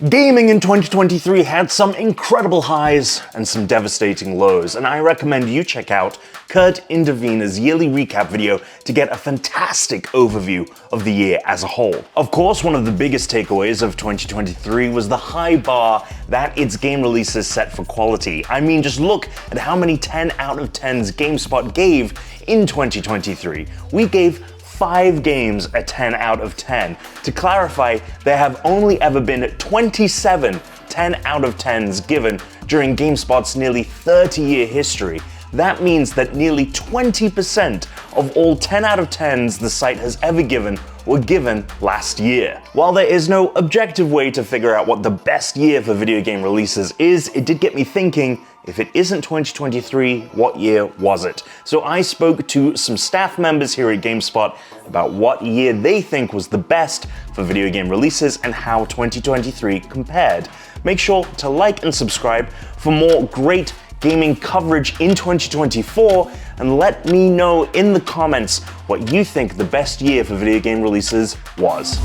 Gaming in 2023 had some incredible highs and some devastating lows, and I recommend you check out Kurt Indovina's yearly recap video to get a fantastic overview of the year as a whole. Of course, one of the biggest takeaways of 2023 was the high bar that its game releases set for quality. I mean, just look at how many 10 out of 10s GameSpot gave in 2023. We gave 5 games a 10 out of 10. To clarify, there have only ever been 27 10 out of 10s given during GameSpot's nearly 30-year history. That means that nearly 20% of all 10 out of 10s the site has ever given were given last year. While there is no objective way to figure out what the best year for video game releases is, it did get me thinking, if it isn't 2023, what year was it? So I spoke to some staff members here at GameSpot about what year they think was the best for video game releases and how 2023 compared. Make sure to like and subscribe for more great gaming coverage in 2024, and let me know in the comments what you think the best year for video game releases was.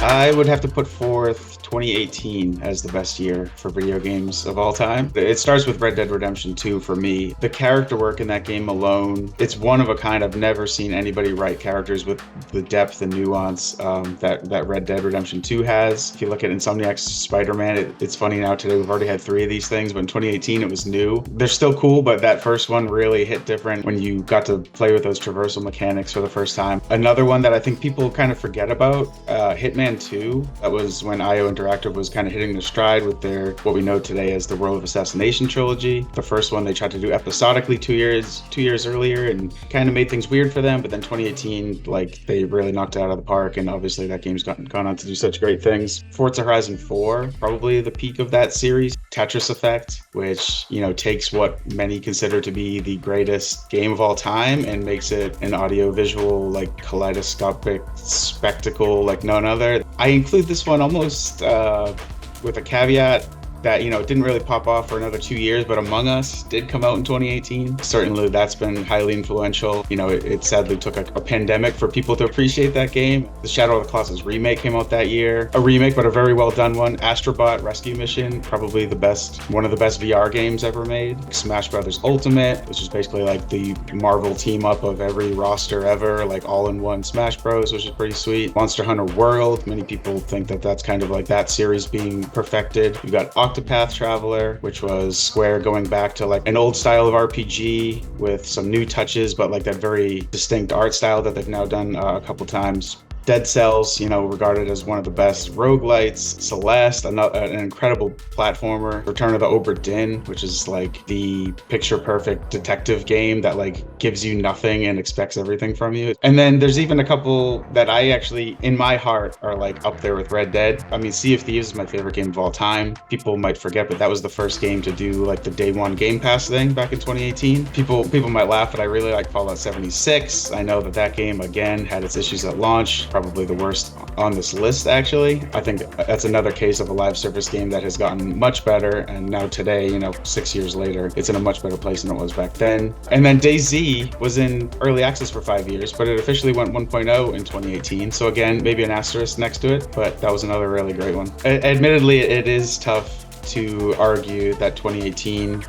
I would have to put forth 2018 as the best year for video games of all time. It starts with Red Dead Redemption 2 for me. The character work in that game alone, it's one of a kind. I've never seen anybody write characters with the depth and nuance that Red Dead Redemption 2 has. If you look at Insomniac's Spider-Man, it's funny now today we've already had 3 of these things, but in 2018 it was new. They're still cool, but that first one really hit different when you got to play with those traversal mechanics for the first time. Another one that I think people kind of forget about, Hitman 2. That was when IO Interactive was kind of hitting their stride with their, what we know today as the World of Assassination trilogy. The first one they tried to do episodically 2 years earlier and kind of made things weird for them, but then 2018, like, they really knocked it out of the park, and obviously that game's gone on to do such great things. Forza Horizon 4, probably the peak of that series. Tetris Effect, which, you know, takes what many consider to be the greatest game of all time and makes it an audio-visual, like, kaleidoscopic spectacle like none other. I include this one almost with a caveat that, you know, it didn't really pop off for another 2 years, but Among Us did come out in 2018. Certainly that's been highly influential. You know, it sadly took a pandemic for people to appreciate that game. The Shadow of the Colossus remake came out that year. A remake, but a very well done one. Astrobot Rescue Mission, probably one of the best VR games ever made. Smash Brothers Ultimate, which is basically like the Marvel team up of every roster ever, like all in one Smash Bros, which is pretty sweet. Monster Hunter World, many people think that that's kind of like that series being perfected. You got Octopath Traveler, which was Square going back to like an old style of RPG with some new touches, but like that very distinct art style that they've now done a couple times. Dead Cells, you know, regarded as one of the best roguelites. Celeste, an incredible platformer. Return of the Obra Dinn, which is like the picture-perfect detective game that like gives you nothing and expects everything from you. And then there's even a couple that I actually, in my heart, are like up there with Red Dead. I mean, Sea of Thieves is my favorite game of all time. People might forget, but that was the first game to do like the day one Game Pass thing back in 2018. People might laugh, but I really like Fallout 76. I know that game, again, had its issues at launch. Probably the worst on this list, actually. I think that's another case of a live service game that has gotten much better, and now today, you know, 6 years later, it's in a much better place than it was back then. And then DayZ was in early access for 5 years, but it officially went 1.0 in 2018. So again, maybe an asterisk next to it, but that was another really great one. Admittedly, it is tough to argue that 2018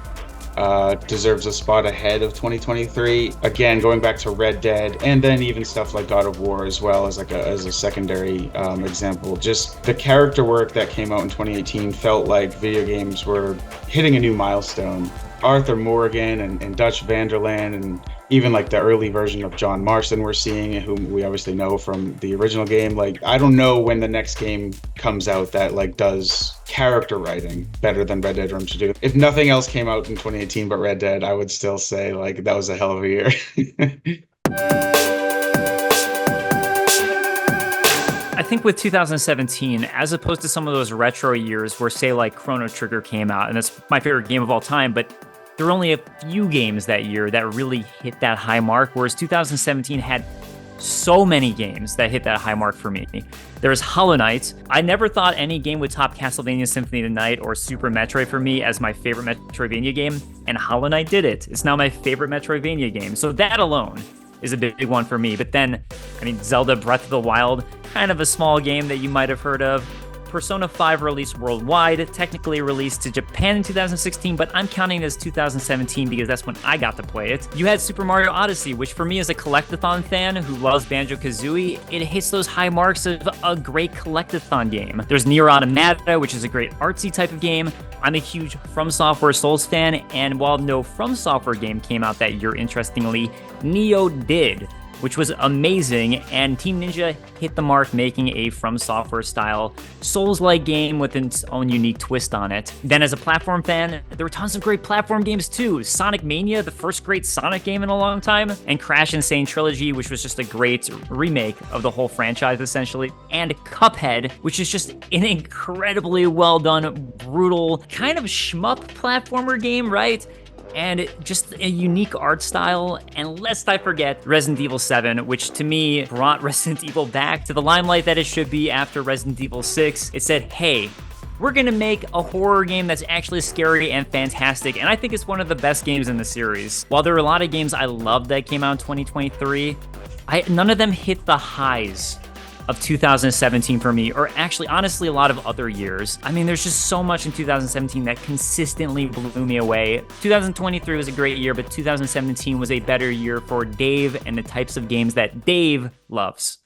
deserves a spot ahead of 2023. Again, going back to Red Dead, and then even stuff like God of War as well as as a secondary example. Just the character work that came out in 2018 felt like video games were hitting a new milestone. Arthur Morgan and Dutch Vanderland, and even like the early version of John Marston we're seeing, whom we obviously know from the original game. Like, I don't know when the next game comes out that like does character writing better than Red Dead Redemption 2. If nothing else came out in 2018 but Red Dead, I would still say like that was a hell of a year. I think with 2017, as opposed to some of those retro years where, say, like Chrono Trigger came out, and that's my favorite game of all time, but there were only a few games that year that really hit that high mark, whereas 2017 had so many games that hit that high mark for me. There's Hollow Knight. I never thought any game would top Castlevania Symphony of the Night or Super Metroid for me as my favorite Metroidvania game, and Hollow Knight did it. It's now my favorite Metroidvania game. So that alone is a big one for me. But then, I mean, Zelda Breath of the Wild, kind of a small game that you might have heard of. Persona 5 released worldwide, technically released to Japan in 2016, but I'm counting it as 2017 because that's when I got to play it. You had Super Mario Odyssey, which for me as a collectathon fan who loves Banjo-Kazooie, it hits those high marks of a great collectathon game. There's Nier Automata, which is a great artsy type of game. I'm a huge From Software Souls fan, and while no From Software game came out that year, interestingly, Nioh did, which was amazing, and Team Ninja hit the mark making a From Software style Souls-like game with its own unique twist on it. Then as a platform fan, there were tons of great platform games too. Sonic Mania, the first great Sonic game in a long time, and Crash Insane Trilogy, which was just a great remake of the whole franchise essentially, and Cuphead, which is just an incredibly well done, brutal, kind of shmup platformer game, right? And just a unique art style. And lest I forget, Resident Evil 7, which to me brought Resident Evil back to the limelight that it should be after Resident Evil 6. It said, hey, we're gonna make a horror game that's actually scary and fantastic, and I think it's one of the best games in the series. While there are a lot of games I love that came out in 2023, none of them hit the highs of 2017 for me, or actually, honestly, a lot of other years. I mean, there's just so much in 2017 that consistently blew me away. 2023 was a great year, but 2017 was a better year for Dave and the types of games that Dave loves.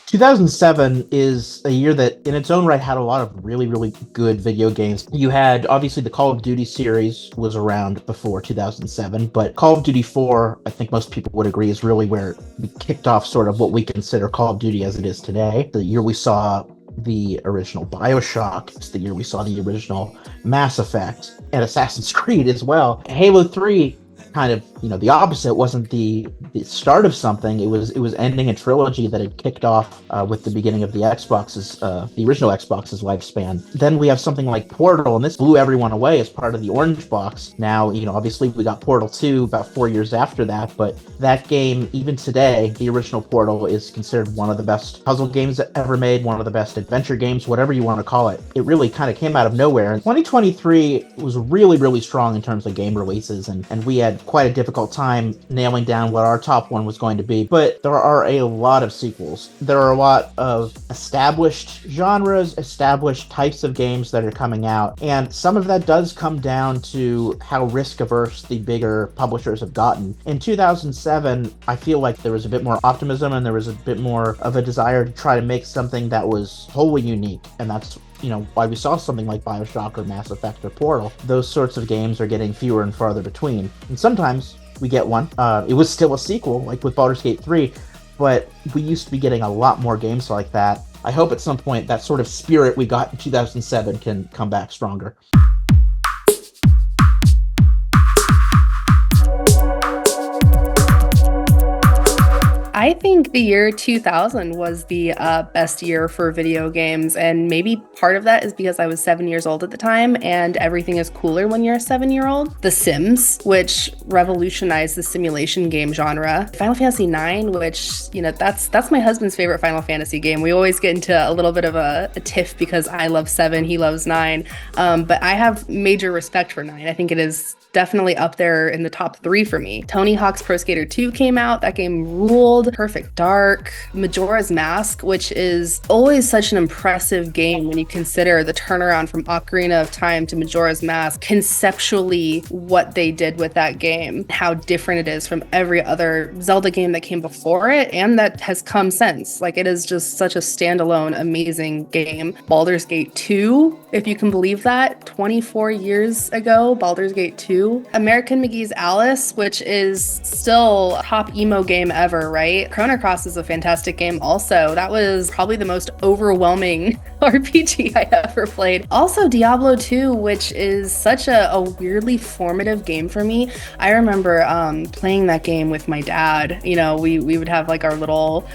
2007 is a year that in its own right had a lot of really, really good video games. You had, obviously, the Call of Duty series was around before 2007, but Call of Duty 4, I think most people would agree, is really where we kicked off sort of what we consider Call of Duty as it is today. The year we saw the original BioShock, it's the year we saw the original Mass Effect, and Assassin's Creed as well. Halo 3, kind of, the opposite. Wasn't the start of something. It was ending a trilogy that had kicked off with the beginning of the the original Xbox's lifespan. Then we have something like Portal, and this blew everyone away as part of the Orange Box. Now, obviously we got Portal 2 about 4 years after that, but that game, even today, the original Portal is considered one of the best puzzle games ever made, one of the best adventure games, whatever you want to call it. It really kind of came out of nowhere. And 2023 was really, really strong in terms of game releases, and we had quite a difficult time nailing down what our top one was going to be. But there are a lot of sequels. There are a lot of established genres, established types of games that are coming out, and some of that does come down to how risk-averse the bigger publishers have gotten. In 2007, I feel like there was a bit more optimism and there was a bit more of a desire to try to make something that was wholly unique, and that's why we saw something like BioShock or Mass Effect or Portal. Those sorts of games are getting fewer and farther between. And sometimes we get one. It was still a sequel, like with Baldur's Gate 3, but we used to be getting a lot more games like that. I hope at some point that sort of spirit we got in 2007 can come back stronger. I think the year 2000 was the best year for video games, and maybe part of that is because I was 7 years old at the time, and everything is cooler when you're a 7-year-old. The Sims, which revolutionized the simulation game genre. Final Fantasy IX, which, that's my husband's favorite Final Fantasy game. We always get into a little bit of a tiff because I love 7, he loves 9, but I have major respect for 9. I think it is definitely up there in the top 3 for me. Tony Hawk's Pro Skater 2 came out. That game ruled. Perfect Dark. Majora's Mask, which is always such an impressive game when you consider the turnaround from Ocarina of Time to Majora's Mask. Conceptually, what they did with that game, how different it is from every other Zelda game that came before it and that has come since. Like, it is just such a standalone, amazing game. Baldur's Gate 2, if you can believe that, 24 years ago, Baldur's Gate 2. American McGee's Alice, which is still top emo game ever, right? Chrono Cross is a fantastic game also. That was probably the most overwhelming RPG I ever played. Also Diablo 2, which is such a weirdly formative game for me. I remember playing that game with my dad. We would have like our little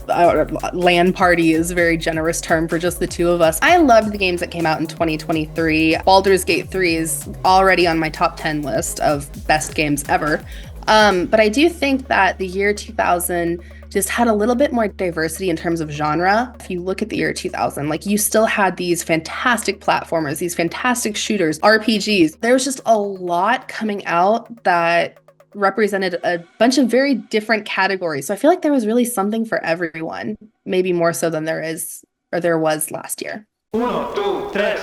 LAN party is a very generous term for just the two of us. I loved the games that came out in 2023. Baldur's Gate 3 is already on my top 10 list of best games ever. But I do think that the year 2000 just had a little bit more diversity in terms of genre. If you look at the year 2000, like you still had these fantastic platformers, these fantastic shooters, RPGs. There was just a lot coming out that represented a bunch of very different categories. So I feel like there was really something for everyone, maybe more so than there was last year. Uno, dos, tres.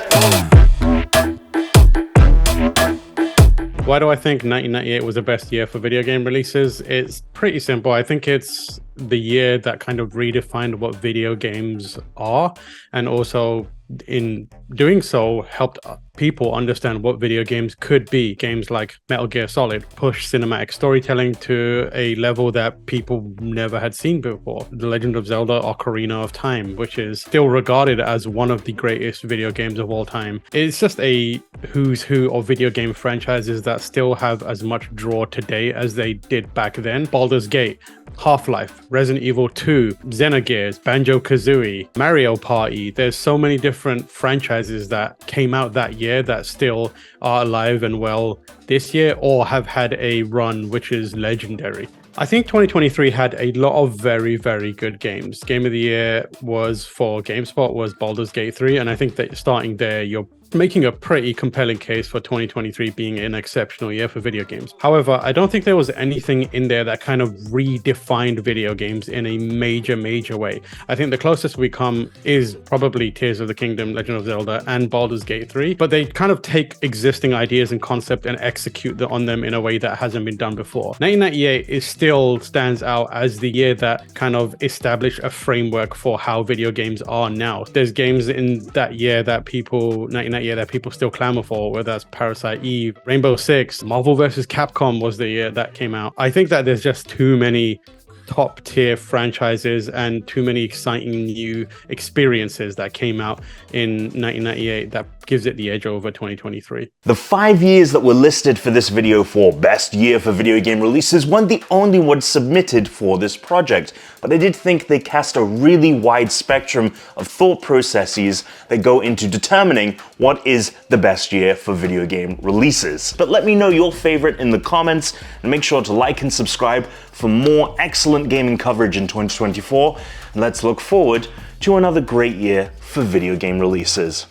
Why do I think 1998 was the best year for video game releases? It's pretty simple. I think it's the year that kind of redefined what video games are, and also in doing so helped people understand what video games could be. Games like Metal Gear Solid pushed cinematic storytelling to a level that people never had seen before. The Legend of Zelda: Ocarina of Time, which is still regarded as one of the greatest video games of all time. It's just a who's who of video game franchises that still have as much draw today as they did back then. Baldur's Gate, Half-Life, Resident Evil 2, Xenogears, Banjo-Kazooie, Mario Party. There's so many different franchises that came out that year that still are alive and well this year, or have had a run which is legendary. I think 2023 had a lot of very, very good games. Game of the year was for GameSpot was Baldur's Gate 3, and I think that starting there, you're making a pretty compelling case for 2023 being an exceptional year for video games. However, I don't think there was anything in there that kind of redefined video games in a major way. I think the closest we come is probably Tears of the Kingdom, Legend of Zelda, and Baldur's Gate 3, but they kind of take existing ideas and concept and execute on them in a way that hasn't been done before. 1998 still stands out as the year that kind of established a framework for how video games are now. There's games in that year that people still clamor for, whether that's Parasite Eve, Rainbow Six, Marvel vs. Capcom was the year that came out. I think that there's just too many top tier franchises and too many exciting new experiences that came out in 1998 that gives it the edge over 2023. The 5 years that were listed for this video for best year for video game releases weren't the only ones submitted for this project, but I did think they cast a really wide spectrum of thought processes that go into determining what is the best year for video game releases. But let me know your favorite in the comments, and make sure to like and subscribe for more excellent gaming coverage in 2024. And let's look forward to another great year for video game releases.